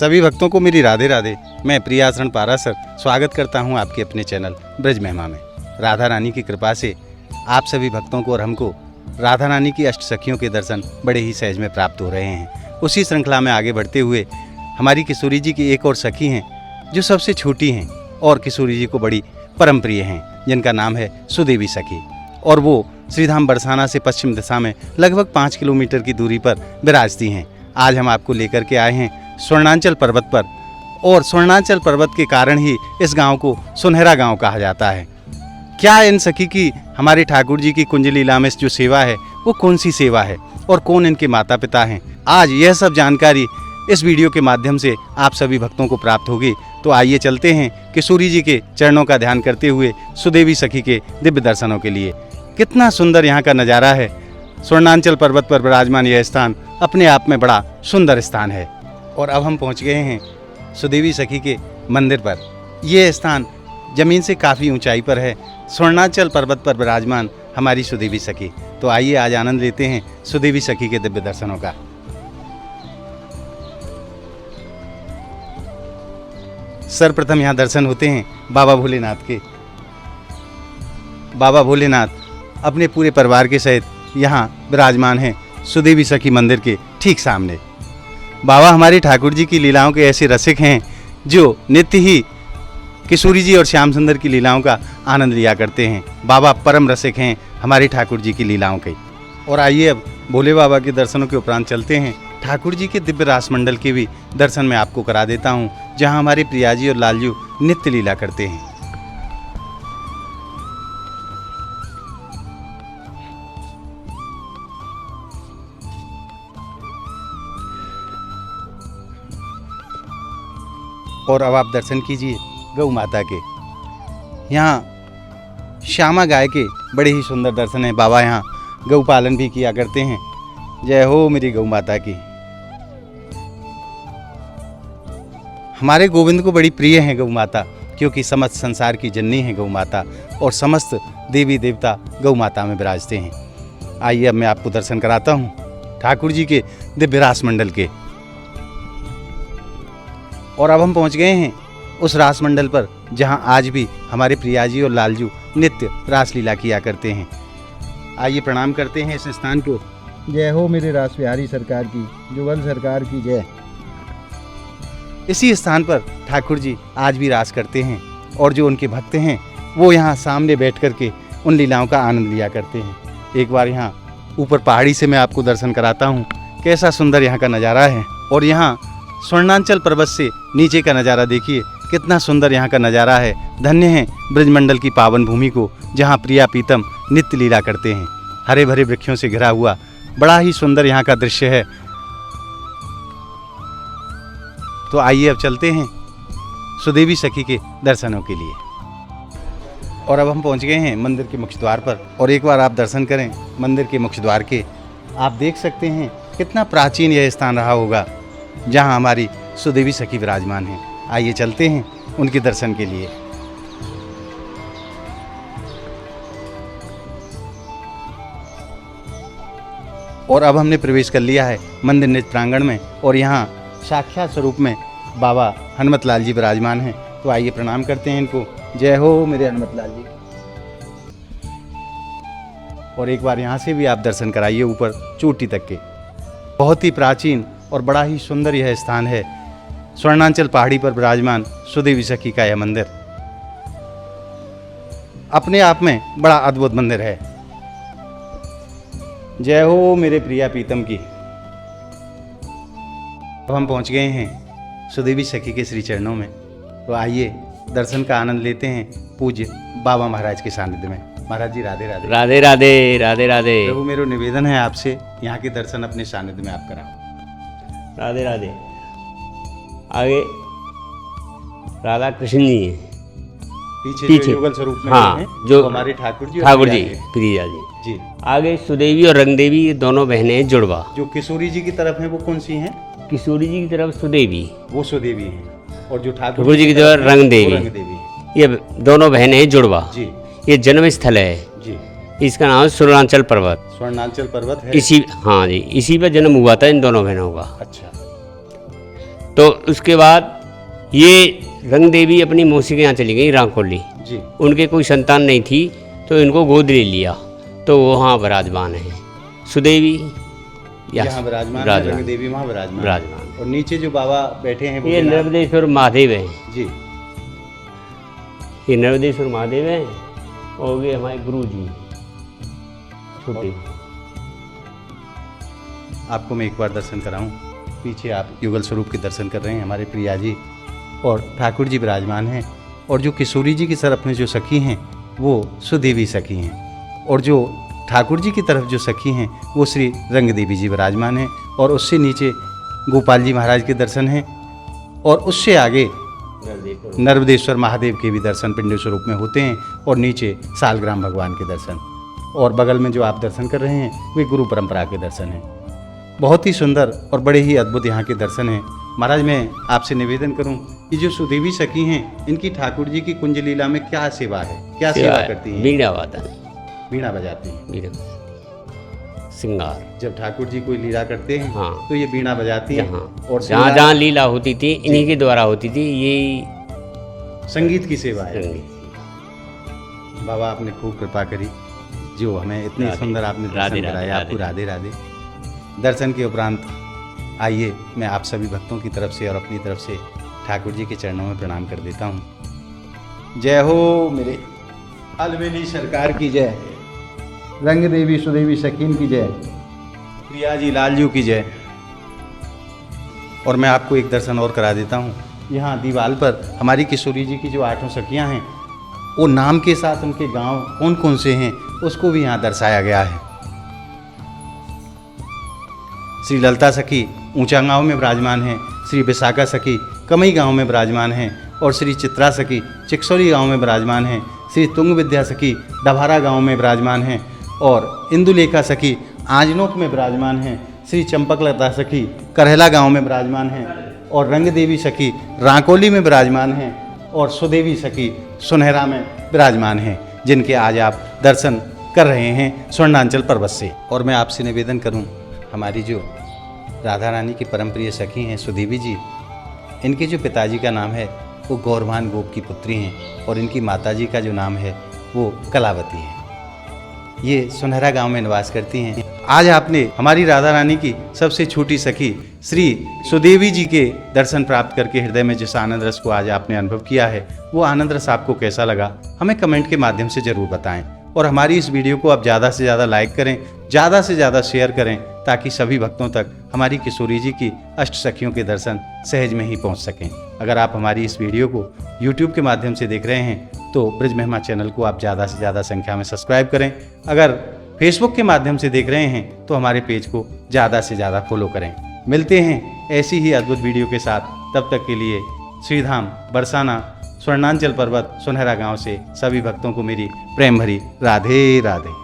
सभी भक्तों को मेरी राधे राधे। मैं प्रियाशरण पारासर स्वागत करता हूं आपके अपने चैनल ब्रज महिमा में। राधा रानी की कृपा से आप सभी भक्तों को और हमको राधा रानी की अष्ट सखियों के दर्शन बड़े ही सहज में प्राप्त हो रहे हैं। उसी श्रृंखला में आगे बढ़ते हुए हमारी किशोरी जी की एक और सखी हैं जो सबसे छोटी हैं और किशोरी जी को बड़ी परम प्रिय हैं, जिनका नाम है सुदेवी सखी। और वो श्रीधाम बरसाना से पश्चिम दिशा में लगभग 5 किलोमीटर की दूरी पर विराजती हैं। आज हम आपको लेकर के आए हैं स्वर्णांचल पर्वत पर, और स्वर्णांचल पर्वत के कारण ही इस गांव को सुनहरा गांव कहा जाता है। क्या इन सखी की हमारे ठाकुर जी की कुंज लीला में जो सेवा है वो कौन सी सेवा है और कौन इनके माता पिता हैं, आज यह सब जानकारी इस वीडियो के माध्यम से आप सभी भक्तों को प्राप्त होगी। तो आइए चलते हैं किशोरी जी के चरणों का ध्यान करते हुए सुदेवी सखी के दिव्य दर्शनों के लिए। कितना सुंदर यहाँ का नज़ारा है। स्वर्णांचल पर्वत पर विराजमान यह स्थान अपने आप में बड़ा सुंदर स्थान है। और अब हम पहुँच गए हैं सुदेवी सखी के मंदिर पर। यह स्थान जमीन से काफ़ी ऊंचाई पर है। स्वर्णांचल पर्वत पर विराजमान हमारी सुदेवी सखी। तो आइए आज आनंद लेते हैं सुदेवी सखी के दिव्य दर्शनों का। सर्वप्रथम यहाँ दर्शन होते हैं बाबा भोलेनाथ के। बाबा भोलेनाथ अपने पूरे परिवार के सहित यहाँ विराजमान हैं सुदेवी सखी मंदिर के ठीक सामने। बाबा हमारे ठाकुर जी की लीलाओं के ऐसे रसिक हैं जो नित्य ही किशोरी जी और श्याम सुंदर की लीलाओं का आनंद लिया करते हैं। बाबा परम रसिक हैं हमारे ठाकुर जी की लीलाओं के। और आइए अब भोले बाबा के दर्शनों के उपरांत चलते हैं ठाकुर जी के दिव्य रास मंडल के भी दर्शन मैं आपको करा देता हूँ, जहाँ हमारे प्रियाजी और लालजू नित्य लीला करते हैं। और अब आप दर्शन कीजिए गौ माता के। यहाँ श्यामा गाय के बड़े ही सुंदर दर्शन हैं। बाबा यहाँ गौ पालन भी किया करते हैं। जय हो मेरी गौ माता की। हमारे गोविंद को बड़ी प्रिय हैं गौ माता, क्योंकि समस्त संसार की जननी है गौ माता और समस्त देवी देवता गौ माता में विराजते हैं। आइए अब मैं आपको दर्शन कराता हूँ ठाकुर जी के दिव्य रास मंडल के। और अब हम पहुंच गए हैं उस रास मंडल पर जहां आज भी हमारे प्रियाजी और लालजू नित्य रासलीला किया करते हैं। आइए प्रणाम करते हैं इस स्थान को। जय हो मेरे रास बिहारी सरकार की, जुगल सरकार की जय। इसी स्थान पर ठाकुर जी आज भी रास करते हैं और जो उनके भक्त हैं वो यहाँ सामने बैठ करके उन लीलाओं का आनंद लिया करते हैं। एक बार यहाँ ऊपर पहाड़ी से मैं आपको दर्शन कराता हूँ, कैसा सुंदर यहाँ का नज़ारा है। और यहाँ स्वर्णांचल पर्वत से नीचे का नज़ारा देखिए, कितना सुंदर यहाँ का नज़ारा है। धन्य है ब्रजमंडल की पावन भूमि को, जहाँ प्रिया पीतम नित्य लीला करते हैं। हरे भरे वृक्षों से घिरा हुआ बड़ा ही सुंदर यहाँ का दृश्य है। तो आइए अब चलते हैं सुदेवी सखी के दर्शनों के लिए। और अब हम पहुँच गए हैं मंदिर के मुख्य द्वार पर। और एक बार आप दर्शन करें मंदिर के मुख्य द्वार के। आप देख सकते हैं कितना प्राचीन यह स्थान रहा होगा जहाँ हमारी सुदेवी सखी विराजमान हैं। आइए चलते हैं उनके दर्शन के लिए। और अब हमने प्रवेश कर लिया है मंदिर निज प्रांगण में, और यहाँ साक्षात स्वरूप में बाबा हनुमत लाल जी विराजमान हैं। तो आइए प्रणाम करते हैं इनको। जय हो मेरे हनुमत लाल जी। और एक बार यहाँ से भी आप दर्शन कराइए ऊपर चोटी तक के। बहुत ही प्राचीन और बड़ा ही सुंदर यह स्थान है। स्वर्णांचल पहाड़ी पर विराजमान सुदेवी सखी का यह मंदिर अपने आप में बड़ा अद्भुत मंदिर है। जय हो मेरे प्रिया पीतम की। अब हम पहुंच गए हैं सुदेवी सखी के श्री चरणों में। तो आइए दर्शन का आनंद लेते हैं पूज्य बाबा महाराज के सानिध्य में। महाराज जी राधे राधे। राधे राधे राधे राधे। प्रभु मेरा निवेदन है आपसे यहाँ के दर्शन अपने सानिध्य में आप कराओ। राधे राधे। आगे राधा कृष्ण जी हैं, पीछे जो युगल स्वरूप में हाँ, हैं, जो हमारे ठाकुर जी प्रिया जी जी। आगे सुदेवी और रंगदेवी ये दोनों बहनें हैं जुड़वा। जो किशोरी जी की तरफ है वो कौन सी हैं? किशोरी जी की तरफ सुदेवी, वो सुदेवी हैं, और जो ठाकुर जी की तरफ रंगदेवी। ये दोनों बहनें हैं जुड़वा जी। ये जन्म स्थल है जी। इसका नाम है स्वर्णांचल पर्वत। स्वर्णांचल पर्वत है इसी, हाँ जी, इसी पर जन्म हुआ था इन दोनों बहनों का। अच्छा। तो उसके बाद ये रंग देवी अपनी मौसी के यहाँ चली गई रांकोली। जी उनके कोई संतान नहीं थी तो इनको गोद ले लिया, तो वहाँ विराजमान है सुदेवी यहाँ विराजमान है, रंग देवी वहाँ विराजमान। और नीचे जो बाबा बैठे हैं ये नर्मदेश्वर महादेव हैं। जी ये नर्मदेश्वर महादेव हैं और ये हमारे गुरु जी छोटे। आपको मैं एक बार दर्शन कराऊं। पीछे आप युगल स्वरूप के दर्शन कर रहे हैं, हमारे प्रिया जी और ठाकुर जी विराजमान हैं। और जो किशोरी जी की तरफ में जो सखी हैं वो सुदेवी सखी हैं, और जो ठाकुर जी की तरफ जो सखी हैं वो श्री रंग देवी जी विराजमान हैं। और उससे नीचे गोपाल जी महाराज के दर्शन हैं, और उससे आगे नर्मदेश्वर महादेव के भी दर्शन पिंड स्वरूप में होते हैं, और नीचे सालग्राम भगवान के दर्शन, और बगल में जो आप दर्शन कर रहे हैं वे गुरु परंपरा के दर्शन हैं। बहुत ही सुंदर और बड़े ही अद्भुत यहाँ के दर्शन हैं। महाराज मैं आपसे निवेदन करूं कि जो सुदेवी सखी हैं इनकी ठाकुर जी की कुंज लीला में क्या सेवा है, क्या सेवा करती हैं? बीड़ा वादन, बीड़ा बजाती हैं, बीड़ा श्रृंगार। जब ठाकुर जी कोई लीला करते हैं हाँ, तो ये बीड़ा बजाती हैं। और जहाँ जहाँ लीला होती थी इन्हीं के द्वारा होती थी। ये संगीत की सेवा है। संगीत। बाबा आपने खूब कृपा करी, जो हमें इतने सुंदर आपने दर्शन कराया। आपको राधे राधे। दर्शन के उपरांत आइए मैं आप सभी भक्तों की तरफ से और अपनी तरफ से ठाकुर जी के चरणों में प्रणाम कर देता हूँ। जय हो मेरे अलवेली सरकार की जय, रंग देवी सुदेवी सकीन की जय, प्रिया जी लालजू की जय। और मैं आपको एक दर्शन और करा देता हूँ। यहाँ दीवार पर हमारी किशोरी जी की जो 8 सखियाँ हैं वो नाम के साथ उनके गांव कौन कौन से हैं उसको भी यहाँ दर्शाया गया है। श्री ललिता सखी ऊंचा गांव में विराजमान हैं, श्री विशाखा सखी कमई गांव में विराजमान हैं, और श्री चित्रा सखी चिक्सौली गांव में विराजमान हैं, श्री तुंग विद्या सखी डभारा गांव में विराजमान हैं, और इंदुलेखा सखी आंजनोक में विराजमान हैं, श्री चंपकलता सखी करहला गांव में विराजमान हैं, और रंग देवी सखी रांकोली में विराजमान हैं, और सुदेवी सखी सुनहरा में विराजमान हैं, जिनके आज आप दर्शन कर रहे हैं स्वर्णांचल पर्वत से। और मैं आपसे निवेदन करूं, हमारी जो राधा रानी की परम प्रिय सखी हैं सुदेवी जी, इनके जो पिताजी का नाम है वो गौरवान गोप की पुत्री हैं, और इनकी माताजी का जो नाम है वो कलावती है। ये सुनहरा गांव में निवास करती हैं। आज आपने हमारी राधा रानी की सबसे छोटी सखी श्री सुदेवी जी के दर्शन प्राप्त करके हृदय में जिस आनंद रस को आज आपने अनुभव किया है, वो आनंद रस आपको कैसा लगा हमें कमेंट के माध्यम से ज़रूर बताएं। और हमारी इस वीडियो को आप ज़्यादा से ज़्यादा लाइक करें, ज़्यादा से ज़्यादा शेयर करें, ताकि सभी भक्तों तक हमारी किशोरी जी की अष्ट सखियों के दर्शन सहज में ही पहुंच सकें। अगर आप हमारी इस वीडियो को YouTube के माध्यम से देख रहे हैं तो ब्रज महिमा चैनल को आप ज़्यादा से ज़्यादा संख्या में सब्सक्राइब करें। अगर फेसबुक के माध्यम से देख रहे हैं तो हमारे पेज को ज़्यादा से ज़्यादा फॉलो करें। मिलते हैं ऐसी ही अद्भुत वीडियो के साथ, तब तक के लिए श्रीधाम बरसाना स्वर्णांचल पर्वत सुनहरा गांव से सभी भक्तों को मेरी प्रेम भरी राधे राधे।